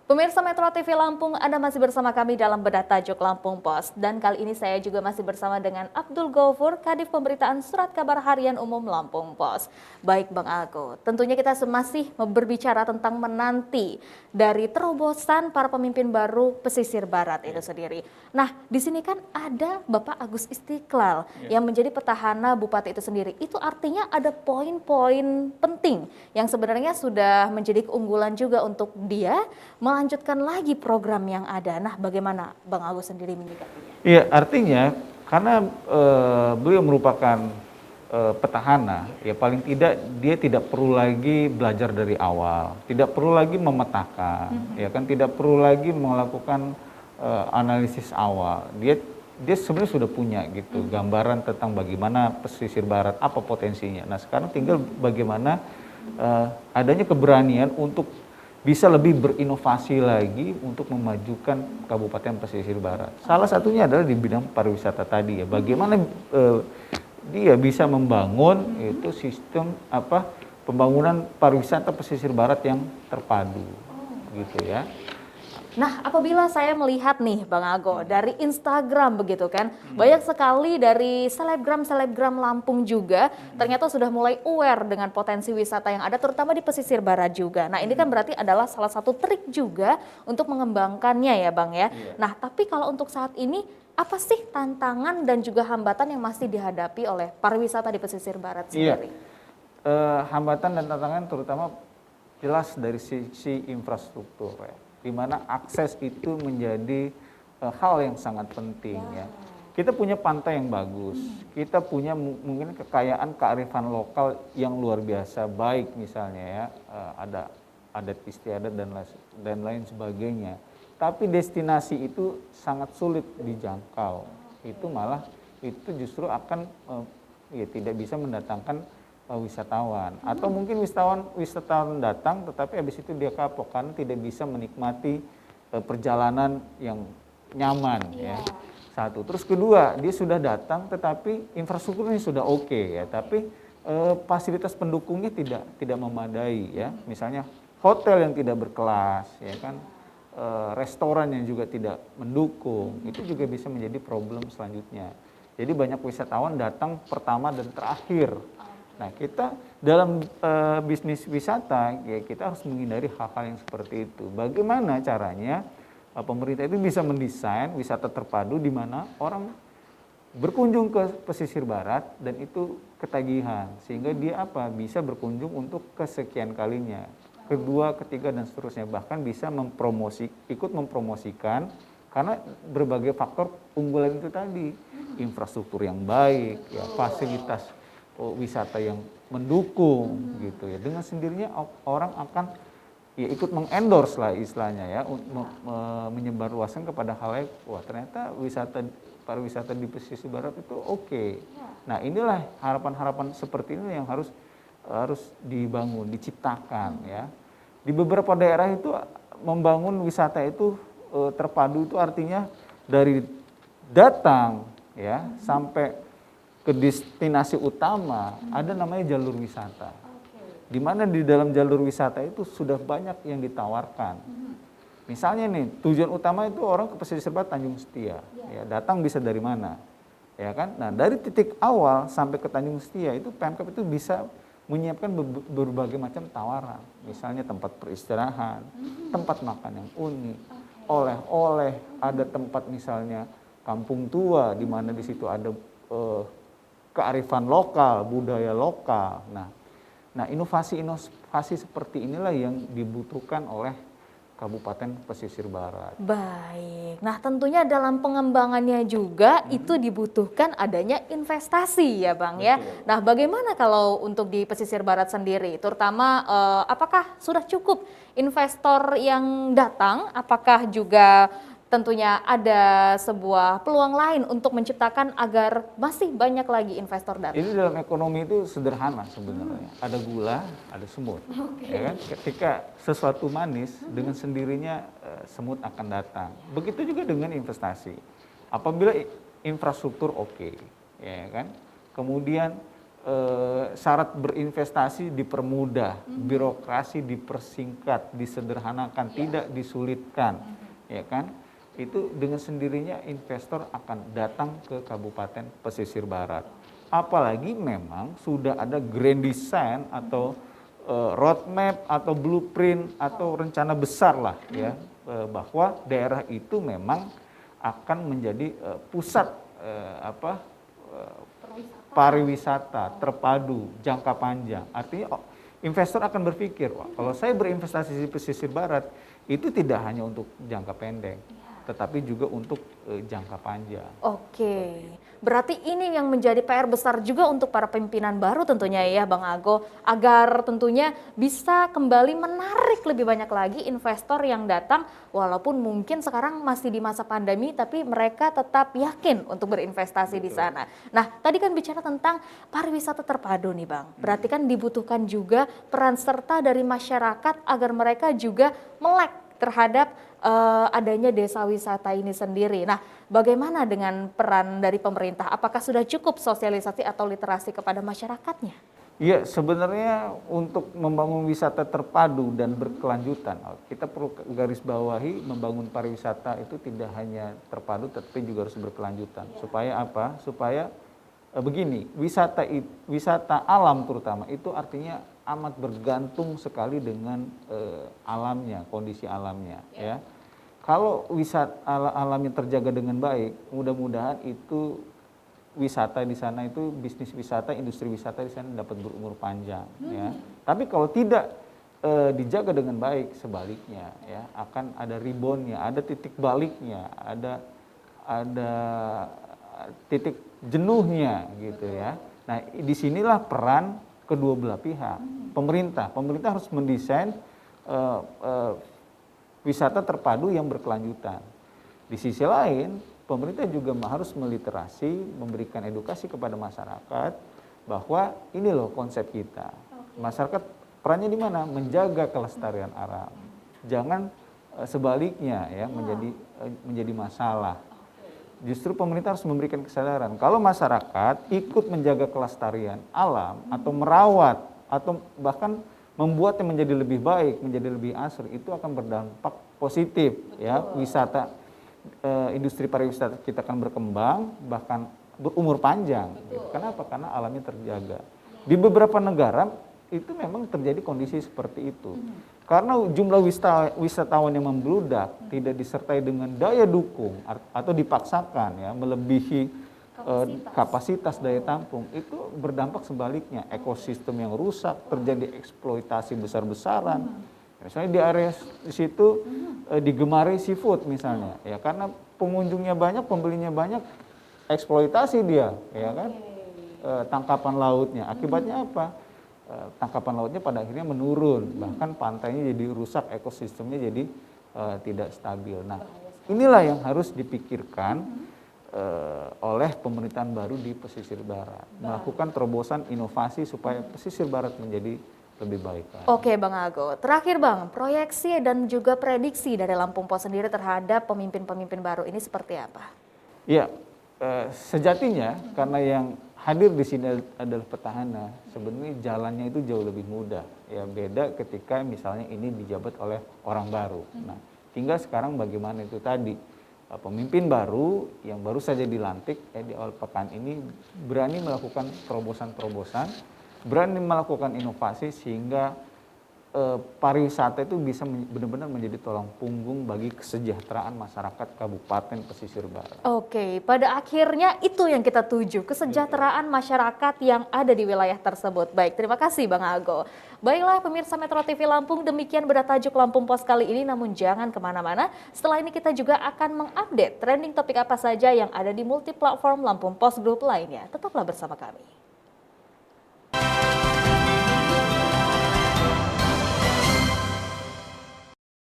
Pemirsa Metro TV Lampung, Anda masih bersama kami dalam Bedah Tajuk Lampung Pos. Dan kali ini saya juga masih bersama dengan Abdul Ghafur, Kadif Pemberitaan Surat Kabar Harian Umum Lampung Pos. Baik Bang Ago, tentunya kita masih berbicara tentang menanti dari terobosan para pemimpin baru pesisir barat itu sendiri. Nah, di sini kan ada Bapak Agus Istiqlal yang menjadi petahana bupati itu sendiri. Itu artinya ada poin-poin penting yang sebenarnya sudah menjadi keunggulan juga untuk dia melanjutkan lagi program yang ada. Nah, bagaimana Bang Agus sendiri menyikapinya? Iya, artinya karena beliau merupakan petahana, ya paling tidak dia tidak perlu lagi belajar dari awal, tidak perlu lagi memetakan, ya kan, tidak perlu lagi melakukan analisis awal. Dia sebenarnya sudah punya gitu gambaran tentang bagaimana pesisir barat, apa potensinya. Nah, sekarang tinggal bagaimana adanya keberanian untuk bisa lebih berinovasi lagi untuk memajukan Kabupaten Pesisir Barat. Salah satunya adalah di bidang pariwisata tadi ya. Bagaimana dia bisa membangun itu sistem pembangunan pariwisata pesisir barat yang terpadu gitu ya. Nah, apabila saya melihat nih Bang Ago dari Instagram begitu kan, banyak sekali dari selebgram Lampung juga ternyata sudah mulai aware dengan potensi wisata yang ada terutama di pesisir barat juga. Nah, ini kan berarti adalah salah satu trik juga untuk mengembangkannya ya Bang ya. Nah, tapi kalau untuk saat ini apa sih tantangan dan juga hambatan yang masih dihadapi oleh pariwisata di pesisir barat sendiri? Hambatan dan tantangan terutama jelas dari sisi infrastruktur ya, di mana akses itu menjadi hal yang sangat penting ya. Kita punya pantai yang bagus, kita punya mungkin kekayaan kearifan lokal yang luar biasa, baik misalnya ya ada adat istiadat dan lain sebagainya. Tapi destinasi itu sangat sulit dijangkau. Itu malah itu justru akan tidak bisa mendatangkan wisatawan, atau mungkin wisatawan datang tetapi habis itu dia kapok karena tidak bisa menikmati perjalanan yang nyaman ya. Satu, terus kedua dia sudah datang tetapi infrastrukturnya sudah oke ya, tapi fasilitas pendukungnya tidak memadai ya, misalnya hotel yang tidak berkelas ya kan, restoran yang juga tidak mendukung, itu juga bisa menjadi problem selanjutnya. Jadi banyak wisatawan datang pertama dan terakhir. Nah, kita dalam bisnis wisata, ya kita harus menghindari hal-hal yang seperti itu. Bagaimana caranya pemerintah itu bisa mendesain wisata terpadu di mana orang berkunjung ke pesisir barat dan itu ketagihan, sehingga dia bisa berkunjung untuk kesekian kalinya, kedua, ketiga dan seterusnya, bahkan bisa ikut mempromosikan karena berbagai faktor unggulan itu tadi, infrastruktur yang baik, ya fasilitas wisata yang mendukung gitu ya. Dengan sendirinya orang akan ya ikut mengendorse lah istilahnya ya, menyebarluaskan kepada halayak, wah ternyata pariwisata di pesisir barat itu oke. Nah, inilah harapan-harapan seperti ini yang harus dibangun, diciptakan ya. Di beberapa daerah itu membangun wisata itu terpadu itu artinya dari datang ya sampai ke destinasi utama ada namanya jalur wisata. Di mana di dalam jalur wisata itu sudah banyak yang ditawarkan. Misalnya nih, tujuan utama itu orang ke pesisir barat Tanjung Setia. Ya, datang bisa dari mana? Ya kan? Nah, dari titik awal sampai ke Tanjung Setia itu Pemkab itu bisa menyiapkan berbagai macam tawaran. Misalnya tempat peristirahat, tempat makan yang unik, oleh-oleh, ada tempat misalnya kampung tua di mana di situ ada kearifan lokal, budaya lokal. Nah, inovasi seperti inilah yang dibutuhkan oleh Kabupaten Pesisir Barat. Baik, nah tentunya dalam pengembangannya juga itu dibutuhkan adanya investasi ya Bang ya. Nah, bagaimana kalau untuk di Pesisir Barat sendiri, terutama apakah sudah cukup investor yang datang, apakah juga tentunya ada sebuah peluang lain untuk menciptakan agar masih banyak lagi investor datang? Ini dalam ekonomi itu sederhana sebenarnya. Ada gula, ada semut. Ya kan? Ketika sesuatu manis, dengan sendirinya semut akan datang. Begitu juga dengan investasi. Apabila infrastruktur oke, ya kan? Kemudian syarat berinvestasi dipermudah, birokrasi dipersingkat, disederhanakan, tidak disulitkan, ya kan? Itu dengan sendirinya investor akan datang ke Kabupaten Pesisir Barat. Apalagi memang sudah ada grand design atau roadmap atau blueprint atau rencana besar lah ya, bahwa daerah itu memang akan menjadi pusat pariwisata terpadu jangka panjang. Artinya investor akan berpikir, wah, kalau saya berinvestasi di pesisir barat itu tidak hanya untuk jangka pendek, tetapi juga untuk jangka panjang. Oke, berarti ini yang menjadi PR besar juga untuk para pimpinan baru tentunya ya Bang Ago, agar tentunya bisa kembali menarik lebih banyak lagi investor yang datang, walaupun mungkin sekarang masih di masa pandemi, tapi mereka tetap yakin untuk berinvestasi di sana. Nah, tadi kan bicara tentang pariwisata terpadu nih Bang, berarti kan dibutuhkan juga peran serta dari masyarakat agar mereka juga melek terhadap adanya desa wisata ini sendiri. Nah, bagaimana dengan peran dari pemerintah? Apakah sudah cukup sosialisasi atau literasi kepada masyarakatnya? Iya, sebenarnya untuk membangun wisata terpadu dan berkelanjutan, kita perlu garis bawahi membangun pariwisata itu tidak hanya terpadu, tapi juga harus berkelanjutan. Supaya apa? Supaya begini, wisata alam terutama itu artinya amat bergantung sekali dengan alamnya, kondisi alamnya, ya. Kalau wisata alamnya terjaga dengan baik, mudah-mudahan itu wisata di sana itu bisnis wisata, industri wisata di sana dapat berumur panjang, ya. Tapi kalau tidak dijaga dengan baik, sebaliknya, ya, akan ada reboundnya, ada titik baliknya, ada titik jenuhnya, gitu ya. Nah, disinilah peran kedua belah pihak. Pemerintah harus mendesain wisata terpadu yang berkelanjutan. Di sisi lain, pemerintah juga harus meliterasi, memberikan edukasi kepada masyarakat bahwa ini loh konsep kita. Masyarakat perannya di mana? Menjaga kelestarian alam. Jangan sebaliknya ya menjadi masalah. Justru pemerintah harus memberikan kesadaran. Kalau masyarakat ikut menjaga kelestarian alam atau merawat atau bahkan membuatnya menjadi lebih baik, menjadi lebih asri, itu akan berdampak positif. Ya, wisata industri pariwisata kita akan berkembang, bahkan berumur panjang. Gitu. Kenapa? Karena alamnya terjaga. Di beberapa negara itu memang terjadi kondisi seperti itu. Karena jumlah wisatawan yang membludak tidak disertai dengan daya dukung atau dipaksakan ya melebihi kapasitas daya tampung, itu berdampak sebaliknya, ekosistem yang rusak, terjadi eksploitasi besar-besaran. Misalnya di area di situ digemari seafood misalnya, ya karena pengunjungnya banyak, pembelinya banyak, eksploitasi dia, ya kan, tangkapan lautnya. Akibatnya apa? Tangkapan lautnya pada akhirnya menurun, bahkan pantainya jadi rusak, ekosistemnya jadi tidak stabil. Nah, inilah yang harus dipikirkan oleh pemerintahan baru di pesisir barat, melakukan terobosan inovasi supaya pesisir barat menjadi lebih baik. Oke Bang Ago, terakhir Bang, proyeksi dan juga prediksi dari Lampung Pos sendiri terhadap pemimpin-pemimpin baru ini seperti apa? Ya, sejatinya karena yang hadir di sini adalah petahana, sebenarnya jalannya itu jauh lebih mudah. Ya, beda ketika misalnya ini dijabat oleh orang baru. Nah, tinggal sekarang bagaimana itu tadi. Pemimpin baru yang baru saja dilantik di awal pekan ini berani melakukan terobosan-terobosan, berani melakukan inovasi sehingga pariwisata itu bisa benar-benar menjadi tulang punggung bagi kesejahteraan masyarakat Kabupaten Pesisir Barat. Oke, pada akhirnya itu yang kita tuju, kesejahteraan masyarakat yang ada di wilayah tersebut. Baik, terima kasih Bang Ago. Baiklah pemirsa Metro TV Lampung, demikian bertajuk Lampung Pos kali ini, namun jangan kemana-mana. Setelah ini kita juga akan mengupdate trending topik apa saja yang ada di multi platform Lampung Pos Group lainnya. Tetaplah bersama kami.